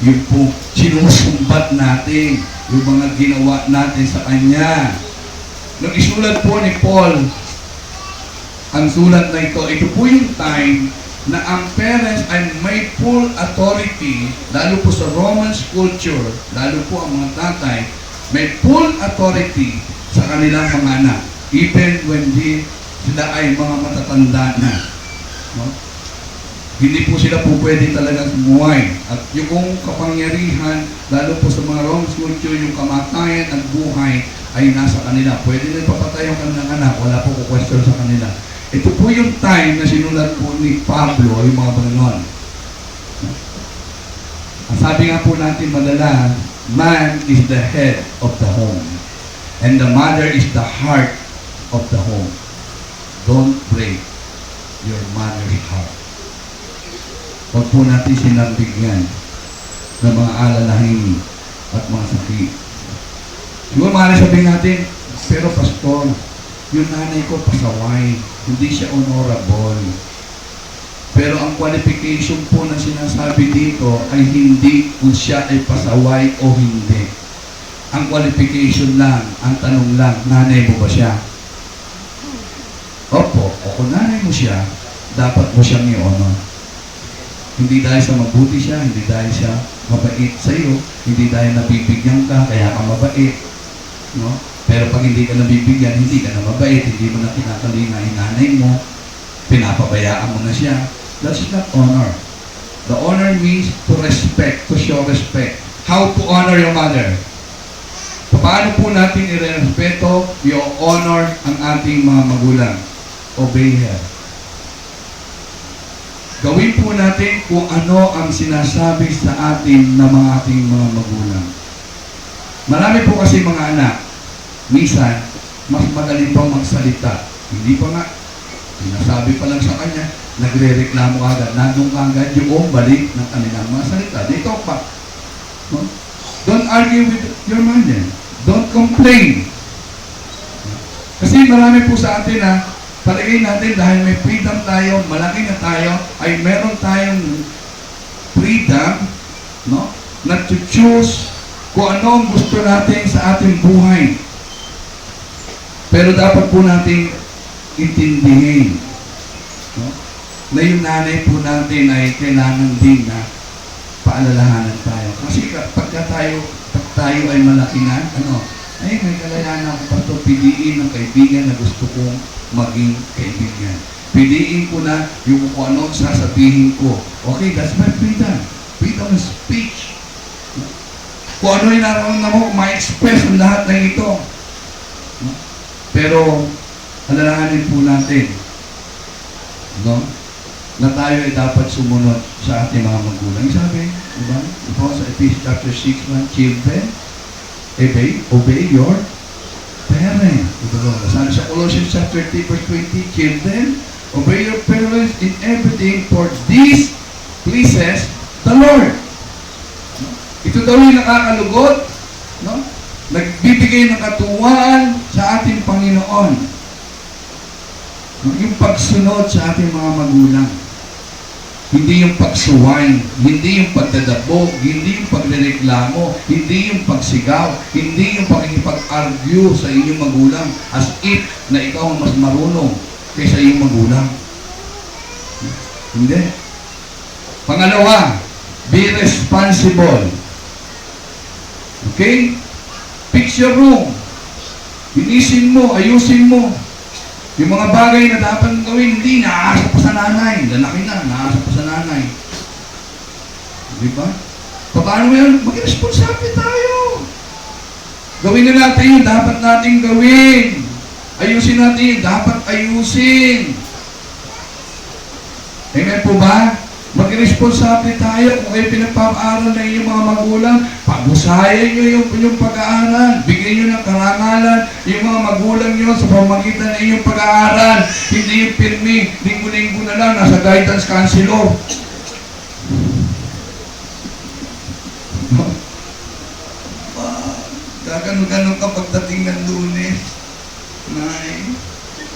Yung po, sinusumbat natin, yung mga ginawa natin sa Kanya. Nung isulat po ni Paul, ang sulat na ito po yung time na ang parents ay may full authority, lalo po sa Romans culture, lalo po ang mga tatay, may full authority sa kanilang mga anak, even when sila ay mga matatanda na. No? Hindi po sila po pwede talagang sumuway. At yung kapangyarihan, lalo po sa mga Romans culture, yung kamatayan at buhay ay nasa kanila. Pwede na ipapatay yung kanilang anak, wala po question sa kanila. Ito po yung time na sinulat po ni Pablo, yung mga bananon. Ang sabi nga po natin madalas, man is the head of the home, and the mother is the heart of the home. Don't break your mother's heart. Huwag po natin sinabigyan ng mga alalahanin at mga sakit. Siguro maaaring sabihin natin, pero pastor, yung nanay ko pasaway, hindi siya honorable. Pero ang qualification po na sinasabi dito ay hindi kung siya ay pasaway o hindi. Ang qualification lang, ang tanong lang, nanay mo ba siya? Opo, o kung nanay mo siya, dapat mo siyang i-honor. Hindi dahil sa mabuti siya, hindi dahil siya mabait sa iyo, hindi dahil nabibigyan ka, kaya ka mabait. No? Pero pag hindi ka nabibigyan, hindi ka na mabait, hindi mo na kinakalinga yung nanay mo, pinapabayaan mo na siya. That's not honor. The honor means to respect, to show respect. How to honor your mother? Paano po natin i-respeto, i-honor ang ating mga magulang? Obey her. Gawin po natin kung ano ang sinasabi sa atin ng mga ating mga magulang. Marami po kasi mga anak, minsan, mas magaling pang magsalita. Hindi pa nga, sinasabi pa lang sa kanya, nagre-reklamo agad, nandun agad yung balik ng kanilang mga salita. They talk back. No? Don't argue with your mother. Don't complain. Kasi marami po sa atin na, palagay natin dahil may freedom tayo, malaki na tayo, ay meron tayong freedom, no? Na to choose kung ano ang gusto natin sa ating buhay. Pero dapat po natin intindihin, no? Na yung nanay po natin ay kailangan din na paalalahanan tayo. Kasi pag tayo ay malaki na, ay may kalayanan ako pa ito, piliin ng kaibigan na gusto kong maging kaibigan. Piliin ko na yung kung ano sasabihin ko. Okay, that's my freedom. Freedom of speech. Kung ano yung nararamdaman mo, ma-express ang lahat ng ito. Pero, alalahanin po natin, no? Na tayo ay dapat sumunod sa ating mga magulang. Sabi, diba? Ito sa Ephesians chapter 6, children, obey your parents. Sabi sa Colossians chapter 3, verse 20, children, obey your parents in everything, for this pleases the Lord. Ito daw yung nakakalugod, no? Nagbibigay ng katuwaan sa ating Panginoon. Yung pagsunod sa ating mga magulang. Hindi yung pagsuway, hindi yung pagdadabog, hindi yung pagrereklamo, hindi yung pagsigaw, hindi yung pakikipag-argue sa inyong magulang as if na ikaw ang mas marunong kaysa iyong magulang. Hindi. Pangalawa, be responsible. Okay? Fix your room. Linisin mo, ayusin mo. Yung mga bagay na dapat gawin, hindi, naasa pa sa nanay. Lalaki na, naasa pa sa nanay. Di ba? Paano mo yan? Mag-responsable tayo. Gawin na natin yung dapat nating gawin. Ayusin natin yung dapat ayusin. Amen po ba? Mag-responsable tayo kung kayo pinagpapaaral na inyong mga magulang. Pag-usayan nyo yung pag-aaral. Bigyan nyo ng karangalan yung mga magulang nyo sa pamagitan ng inyong pag-aaral. Hindi yung pirmi, linggo-linggo na lang, nasa guidance counselor. Gaganon-ganon ka pagdating ng Lunes. Nay,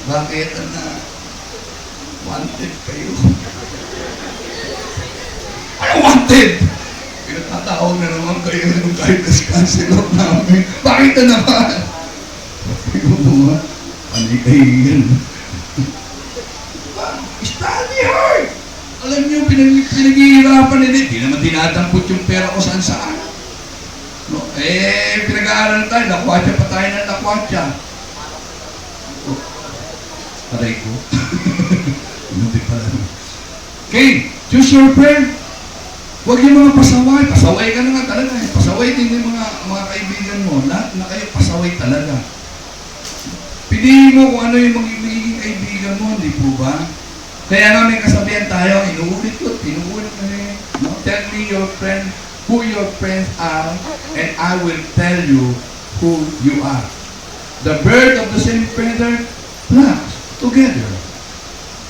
bakit na wanted kayo? Ano wanted? Pinagtatawag na naman kayo ng guidance counselor namin. Bakit na naman? Sabi ko mga, anay kahiyan. Study hard! Alam niyo, pinaghihirapan nila. Hindi naman dinadampot yung pera ko saan-saan. No? Pinag-aaral tayo. Lakwatsa pa tayo ng lakwatsa. Aray ko. Hindi pala. Okay, choose your friend. Huwag yung mga pasaway. Pasaway ka na nga talaga. Pasaway din yung mga kaibigan mo. Lahat na kayo pasaway talaga. Piliin mo kung ano yung magiging kaibigan mo. Hindi po ba? Kaya nga may kasabihan tayo. Inuulit ko. Pinuulit ko rin. No? Tell me your friend, who your friends are, and I will tell you who you are. The bird of the same feather flocks together.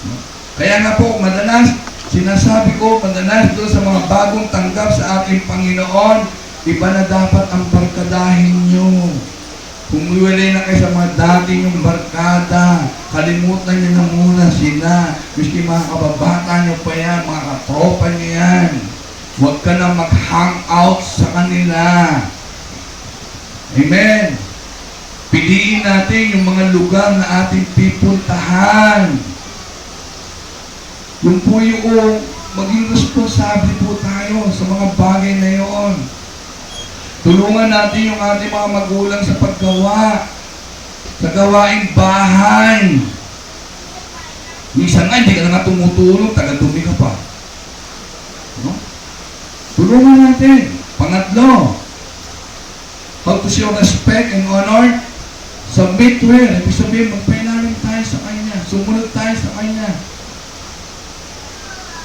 No? Kaya nga po, madalas, sinasabi ko, madalas doon sa mga bagong tanggap sa ating Panginoon, iba na dapat ang barkadahin nyo. Humiwalay na kayo sa mga dati yung barkada. Kalimutan niyo na muna sila. Miski mga kababata niyo pa yan, mga katropa niyo yan. Huwag ka na mag-hang out sa kanila. Amen. Piliin natin yung mga lugar na ating pipuntahan. Yung po yung maging responsable po tayo sa mga bagay na yon. Tulungan natin yung ating mga magulang sa paggawa, sa gawaing bahay. Minsan nga, hindi ka na nga tumutulong, taga-dumi ka pa. No? Tulungan natin. Pangatlo, how to show respect and honor. Submit to Him. Ibig sabihin, magpailalim tayo sa Kanya. Sumunod tayo sa Kanya.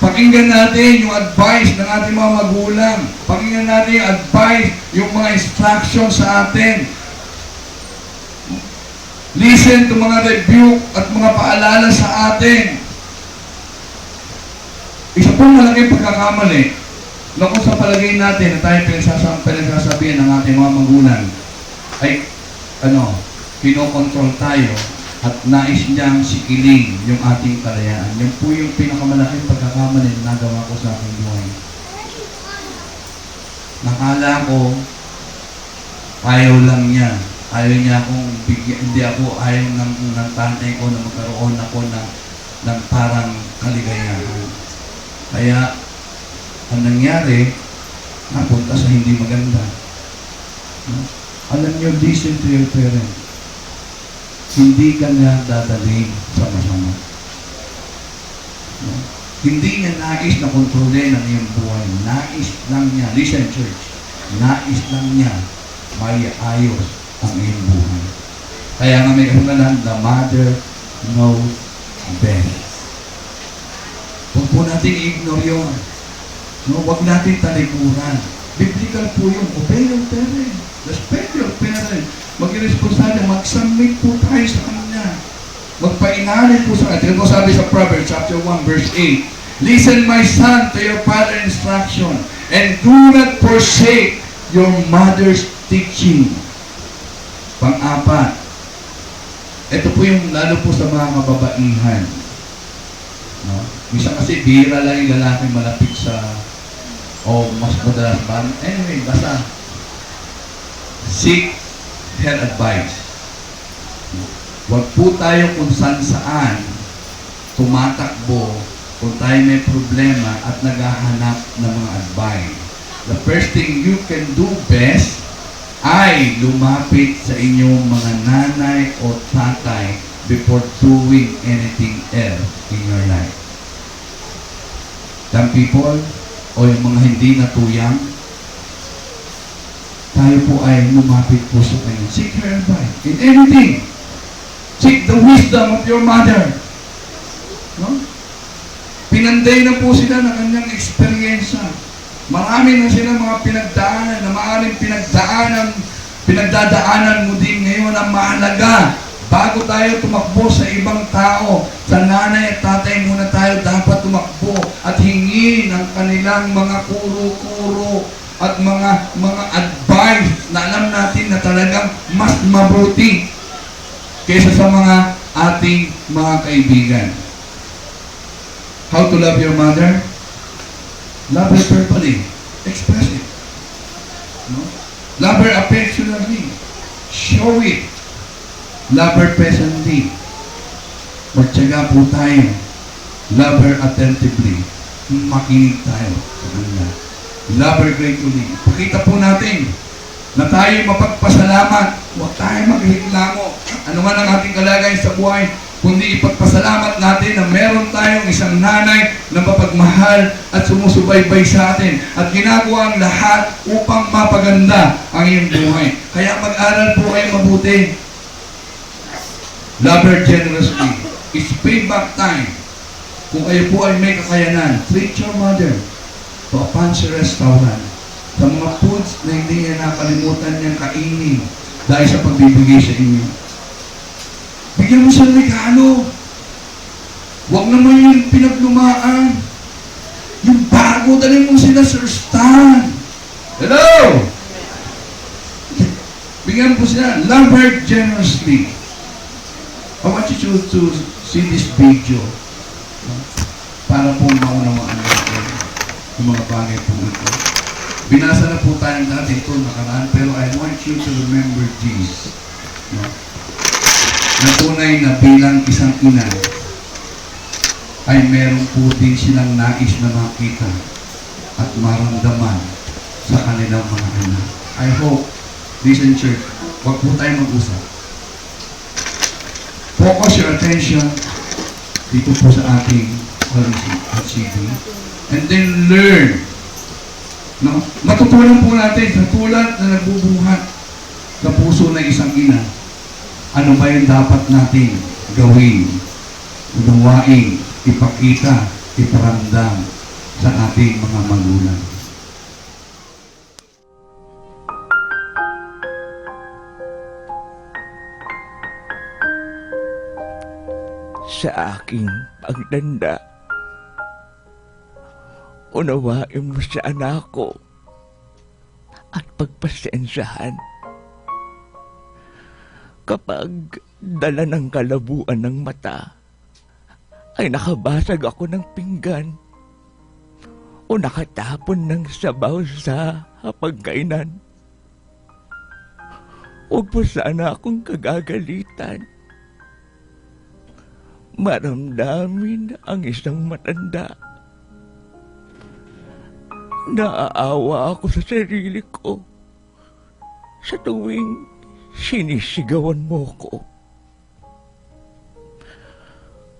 Pakinggan natin yung advice ng ating mga magulang. Pakinggan natin yung advice, yung mga instructions sa atin. Listen to mga rebuke at mga paalala sa atin. Isa pong malaking pagkakamali na kung sa palagay natin na tayo pinagsasabihan ng ating mga magulang ay kinokontrol tayo at nais niyang sikiling yung ating kalayaan. Yan po yung pinakamalaking pagkakamali na nagawa ko sa aking buhay. Nakala ko, ayaw lang niya. Ayaw niya akong bigyan, hindi ako, ayaw ng tatay ko na magkaroon ako ng parang kaligayahan. Kaya, ang nangyari, napunta sa hindi maganda. Alam niyo, listen to your parents. Hindi ka niya dadalhin sa masama. No? Hindi niya nais na kontrolin ang iyong buhay. Nais lang niya, listen church, nais lang niya may ayos ang iyong buhay. Kaya nga may kasalanan, the mother knows best. Huwag po natin i-ignore yun. No? Huwag natin talikuran. Biblical po yun. Obey your parents. Respect your parents. Maging responsable, mag-submit po tayo sa Kanya. Magpainalin po sa Kanya. Ito sabi sa Proverbs chapter 1 verse 8, listen my son to your father's instruction and do not forsake your mother's teaching. Pang-apat, ito po yung lalo po sa mga kababaihan. No? Minsan kasi bihira lang yung lalaki malapit sa mas madalas ba? Anyway, basta seek her advice. Huwag po tayo kung saan tumatakbo kung tayo may problema at naghahanap ng mga advice. The first thing you can do best ay lumapit sa inyong mga nanay o tatay before doing anything else in your life. Some people o yung mga hindi natuyang, tayo po ay lumapit po sa kanya. Seek her advice. In anything. Seek the wisdom of your mother. No? Pinanday na po sila ng kanyang eksperyensya. Marami na sila mga pinagdaanan na maaaring pinagdadaanan mo din ngayon ang mahalaga. Bago tayo tumakbo sa ibang tao, sa nanay at tatay muna tayo dapat tumakbo at hingi ng kanilang mga kuro-kuro at mga advice na alam natin na talagang mas mabuti kaysa sa mga ating mga kaibigan. How to love your mother? Love her verbally. Express it. No? Love her affectionately. Show it. Love her presently. Magtiyaga po tayo. Love her attentively. Makinig tayo sa kanila. Love her gratefully. Pakita po natin na tayo mapagpasalamat. Huwag tayo magreklamo. Ano man ang ating kalagayan sa buhay, kundi ipagpasalamat natin na meron tayong isang nanay na mapagmahal at sumusubaybay sa atin at ginagawa ang lahat upang mapaganda ang iyong buhay. Kaya mag-aral po kayo mabuti. Love her generously. It's payback time. Kung kayo po ay may kakayanan, treat your mother to a fancy restaurant. Sa mga foods na hindi niya nakalimutan niyang kainin dahil sa pagbibigay sa inyo. Bigyan mo siya ng regalo. Huwag naman yung pinaglumaan. Yung bago, dali mo sila sa stand. Hello! Bigyan po sila. Love her generously. I want you to see this video. No? Para po maunawaan natin yung mga bagay po ito. Binasa na po tayo dati ito nakaraan, pero I want you to remember this. No? Na tunay na bilang isang ina, ay meron po din silang nais na makita at maramdaman sa kanilang mga anak. I hope, listen church, wag po tayo mag-usap. Focus your attention dito po sa ating CD. And then learn. No? Matutunan po natin sa tulad na nagbubuhat sa puso ng isang ina. Ano ba yung dapat natin gawin? Unawain, ipakita, iparamdam sa ating mga magulang. Sa aking pagtanda, unawain mo sa anak ko at pagpasensyahan. Kapag dala ng kalabuan ng mata, ay nakabasag ako ng pinggan o nakatapon ng sabaw sa hapagkainan. Huwag po sana akong kagagalitan. Maramdamin ang isang matanda. Naaawa ako sa sarili ko sa tuwing sinisigawan mo ko.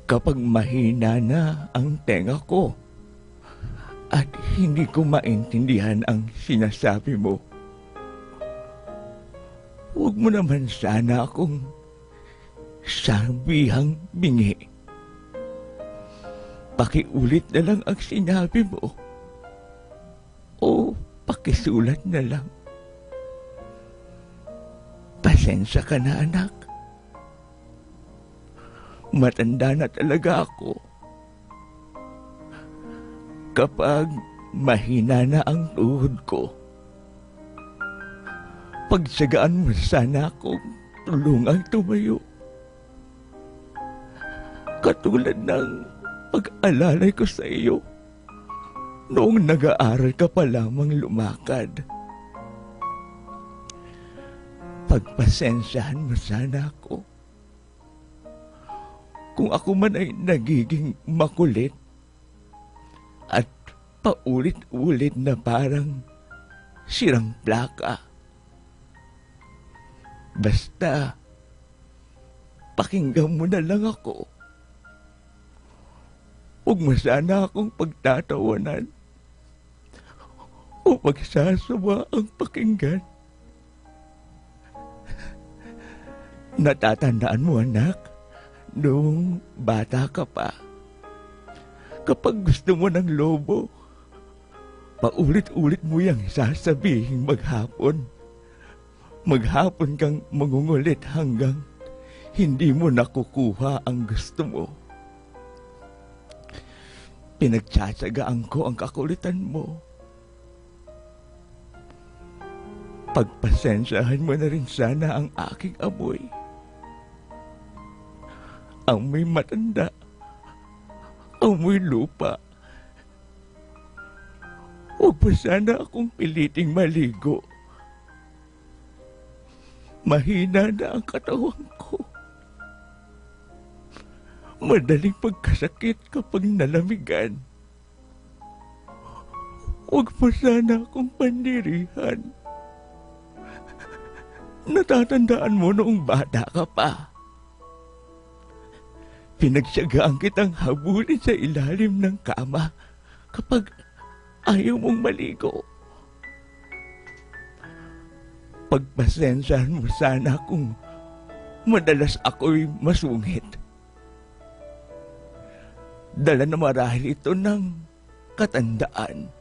Kapag mahina na ang tenga ko at hindi ko maintindihan ang sinasabi mo, huwag mo naman sana akong sabihang bingi. Pakiulit na lang ang sinabi mo o pakisulat na lang. Pasensya ka na, anak. Matanda na talaga ako. Kapag mahina na ang tuhod ko, pagsagaan mo sana akong tulungang tumayo. Katulad ng pag-alalay ko sa iyo noong nag-aaral ka pa lamang lumakad. Pagpasensyahan mo sana ako. Kung ako man ay nagiging makulit at paulit-ulit na parang sirang plaka. Basta, pakinggan mo na lang ako. Huwag mo sana akong pagtatawanan o magsasawa ang pakinggan. Natatandaan mo, anak, noong bata ka pa, kapag gusto mo ng lobo, paulit-ulit mo yang sasabihin maghapon. Maghapon kang mangungulit hanggang hindi mo nakukuha ang gusto mo. Pinagtsatsagaan ko ang kakulitan mo. Pagpasensyahan mo na rin sana ang aking amoy. Amoy matanda. Amoy lupa. Huwag pa sana akong piliting maligo. Mahina na ang katawan ko. Madaling pagkasakit kapag nalamigan. Huwag mo sana akong pandirihan. Natatandaan mo noong bata ka pa. Pinagsiyagaan kitang habulin sa ilalim ng kama kapag ayaw mong maligo. Pagpasensyahan mo sana kung madalas ako'y masungit. Dala na marahil ito ng katandaan.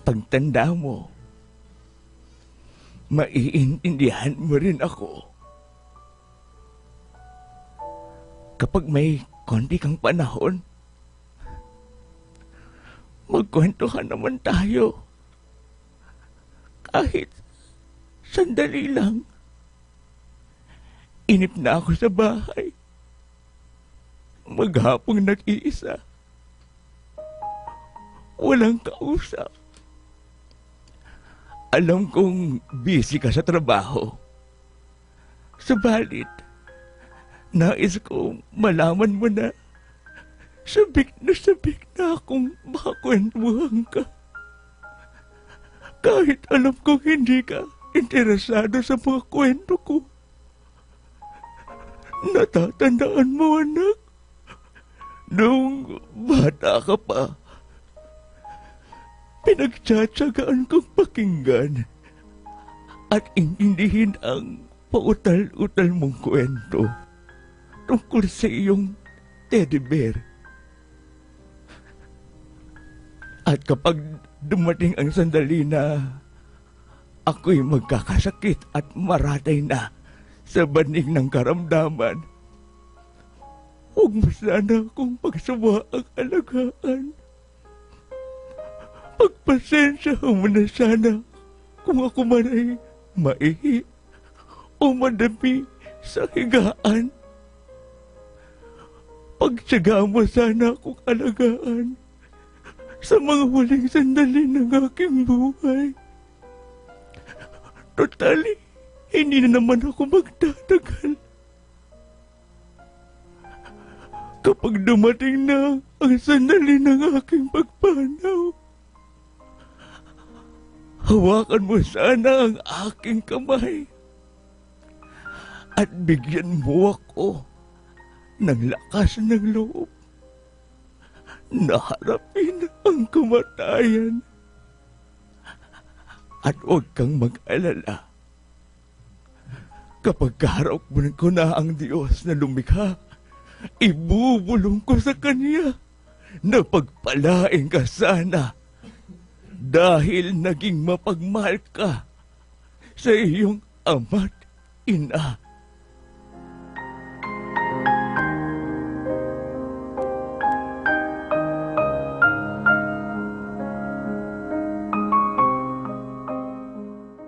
Pagtanda mo, maiintindihan mo rin ako. Kapag may konti kang panahon, magkwentuhan naman tayo. Sandali lang. Inip na ako sa bahay. Maghapong nag-iisa. Walang kausap. Alam kong busy ka sa trabaho. Subalit, nais ko malaman mo na sabik na akong makakwentuhan ka. Kahit alam kong hindi ka interesado sa mga kwento ko. Natatandaan mo, anak, nung bata ka pa, pinagtsatsagaan kong pakinggan at intindihin ang pautal-utal mong kwento tungkol sa iyong teddy bear. At kapag dumating ang sandali na ako'y magkakasakit at maratay na sa banig ng karamdaman, huwag mo sana akong pagsawaang alagaan. Pagpasensya mo na sana kung ako man ay maihi o madami sa higaan. Pagtsaga mo sana akong alagaan sa mga huling sandali ng aking buhay. Totally, hindi na naman ako magtatagal. Kapag dumating na ang sandali ng aking pagpanaw, hawakan mo sana ang aking kamay at bigyan mo ako ng lakas ng loob na harapin ang kamatayan. At huwag kang mag-alala. Kapag kaharap mo ko na ang Diyos na lumikha, ibubulong ko sa Kanya na pagpalain ka sana dahil naging mapagmahal ka sa iyong ama't ina.